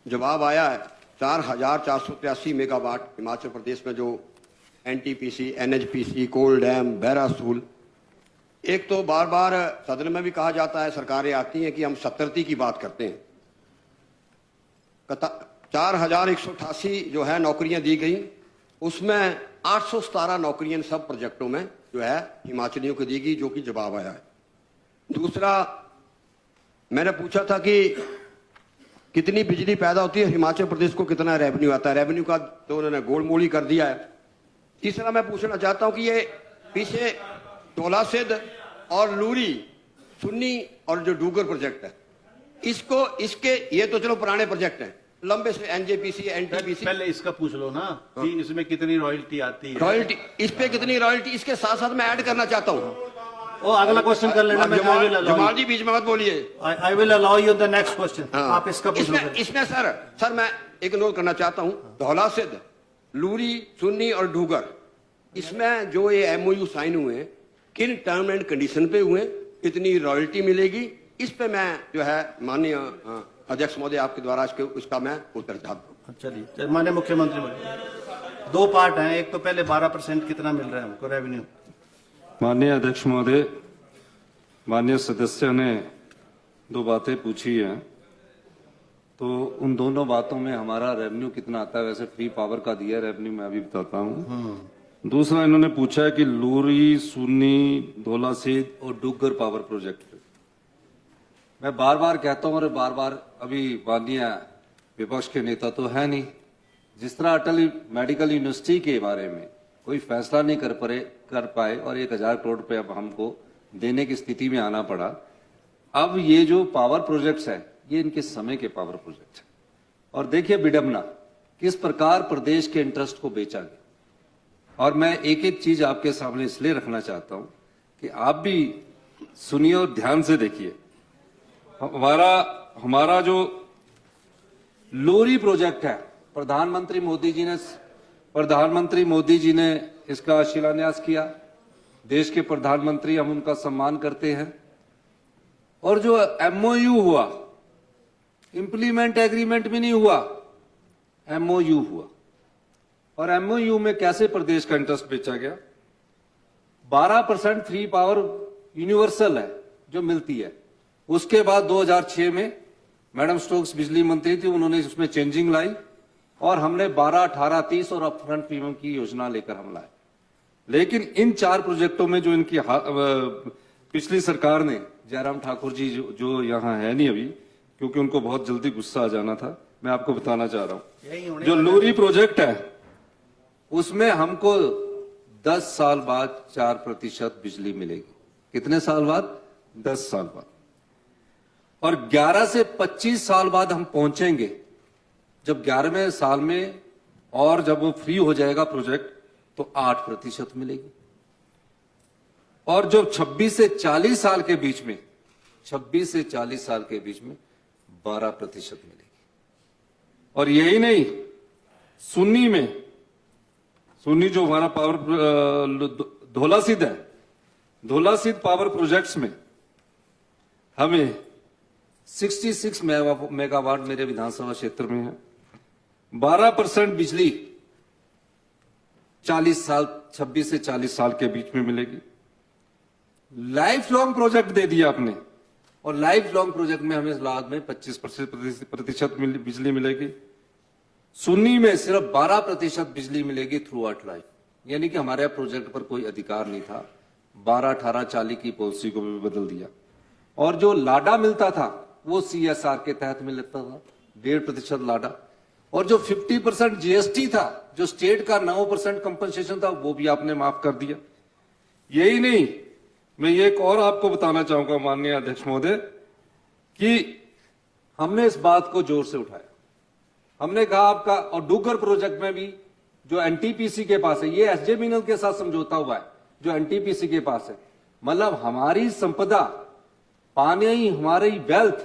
जवाब आया है 4,483 मेगावाट हिमाचल प्रदेश में जो एनटीपीसी, एनएचपीसी, कोल डैम, बैरासूल। एक तो बार बार सदन में भी कहा जाता है, सरकारें आती हैं कि हम 70 की बात करते हैं। 4,188 जो है नौकरियां दी गई, उसमें 817 नौकरियां सब प्रोजेक्टों में जो है हिमाचलियों को दी गई, जो कि जवाब आया है। दूसरा, मैंने पूछा था कि कितनी बिजली पैदा होती है, हिमाचल प्रदेश को कितना रेवेन्यू आता है। रेवेन्यू का तो उन्होंने गोलमोल ही कर दिया है। तीसरा, मैं पूछना चाहता हूं कि ये पीछे धौलासिद्ध और लूरी, सुन्नी और जो डूगर प्रोजेक्ट है, इसको इसके ये तो चलो पुराने प्रोजेक्ट हैं, लंबे से एनजेपीसी, एनटीपीसी। पहले इसका पूछ लो ना कि इसमें कितनी रॉयल्टी आती है। रॉयल्टी, इस पे कितनी रॉयल्टी, इसके साथ साथ मैं ऐड करना चाहता हूँ। ओ, अगला क्वेश्चन कर लेना। जमाल जी बीच में मत बोलिए। I will allow you the next question. आप इसका पूछ लो। इसमें सर मैं इग्नोर करना चाहता हूँ, धौलासिद्ध, लूरी, सुन्नी और डूगर, इसमें जो ये एमओयू साइन हुए हैं, किन टर्म एंड कंडीशन पे हुए, कितनी रॉयल्टी मिलेगी, इस पे मैं जो है माननीय अध्यक्ष महोदय आपके द्वारा इसका मैं उत्तर चाहता हूँ। चलिए, माननीय मुख्यमंत्री महोदय, दो पार्ट हैं। एक तो पहले 12% कितना मिल रहा है हमको रेवेन्यू। माननीय अध्यक्ष महोदय, माननीय सदस्य ने दो बातें पूछी हैं, तो उन दोनों बातों में हमारा रेवेन्यू कितना आता है, वैसे फ्री पावर का दिया रेवेन्यू मैं अभी बताता हूँ। दूसरा, इन्होंने पूछा है कि लूरी, सुन्नी, धौलासिद्ध और डूगर पावर प्रोजेक्ट। मैं बार बार कहता हूँ और बार बार, अभी माननीय विपक्ष के नेता तो है नहीं, जिस तरह अटल मेडिकल यूनिवर्सिटी के बारे में कोई फैसला नहीं कर पाए और 1,000 करोड़ रुपए अब हमको देने की स्थिति में आना पड़ा। अब ये जो पावर प्रोजेक्ट्स है, ये इनके समय के पावर प्रोजेक्ट है। और देखिए विडंबना, किस प्रकार प्रदेश के इंटरेस्ट को बेचा गया। और मैं एक एक चीज आपके सामने इसलिए रखना चाहता हूं कि आप भी सुनिए और ध्यान से देखिए। हमारा जो लोरी प्रोजेक्ट है, प्रधानमंत्री मोदी जी ने इसका शिलान्यास किया। देश के प्रधानमंत्री, हम उनका सम्मान करते हैं। और जो एमओयू हुआ, इंप्लीमेंट एग्रीमेंट भी नहीं हुआ, एमओयू हुआ। और एमओयू में कैसे प्रदेश का इंटरेस्ट बेचा गया। 12% फ्री पावर यूनिवर्सल है जो मिलती है। उसके बाद 2006 में मैडम स्टोक्स बिजली मंत्री थी, उन्होंने उसमें चेंजिंग लाई और हमने 12, 18, 30 और अपफ्रंट प्रीमियम की योजना लेकर हम लाए। लेकिन इन 4 प्रोजेक्टों में जो इनकी पिछली सरकार ने, जयराम ठाकुर जी जो यहाँ है नहीं अभी, क्योंकि उनको बहुत जल्दी गुस्सा आ जाना था, मैं आपको बताना चाह रहा हूं, जो लूरी प्रोजेक्ट है उसमें हमको 10 साल बाद 4% बिजली मिलेगी। कितने साल बाद? 10 साल बाद। और 11 से 25 साल बाद हम पहुंचेंगे, जब 11वें साल में और जब वो फ्री हो जाएगा प्रोजेक्ट, तो 8% मिलेगी। और जो 26 से 40 साल के बीच में 12% मिलेगी। और यही नहीं, सुन्नी जो हमारा पावर धौलासिद्ध है, धौलासिद्ध पावर प्रोजेक्ट्स में हमें 66 मेगावाट मेरे विधानसभा क्षेत्र में है। 12% बिजली 26 से 40 साल के बीच में मिलेगी। लाइफ लॉन्ग प्रोजेक्ट दे दिया आपने, और लाइफ लॉन्ग प्रोजेक्ट में हमें लाभ में 25% बिजली मिलेगी। सुन्नी में सिर्फ 12% बिजली मिलेगी थ्रू आउट लाइफ, यानी कि हमारे प्रोजेक्ट पर कोई अधिकार नहीं था। 12, 18, 40 की पॉलिसी को भी बदल दिया। और जो लाडा मिलता था वो CSR के तहत मिलता था, 1.5% लाडा। और जो 50% GST था, जो स्टेट का 9% कंपनसेशन था, वो भी आपने माफ कर दिया। यही नहीं, मैं ये एक और आपको बताना चाहूंगा माननीय अध्यक्ष महोदय, कि हमने इस बात को जोर से उठाया। हमने कहा आपका, और डूगर प्रोजेक्ट में भी जो NTPC के पास है, ये SJ मिनल के साथ समझौता हुआ है जो NTPC के पास है। मतलब हमारी संपदा, पानी ही हमारी वेल्थ,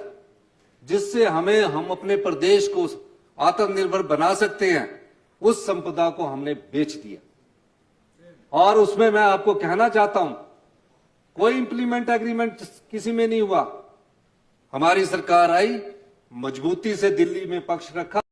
जिससे हम अपने प्रदेश को आत्मनिर्भर बना सकते हैं, उस संपदा को हमने बेच दिया। और उसमें मैं आपको कहना चाहता हूं, कोई इंप्लीमेंट एग्रीमेंट किसी में नहीं हुआ। हमारी सरकार आई मजबूती से दिल्ली में पक्ष रखा।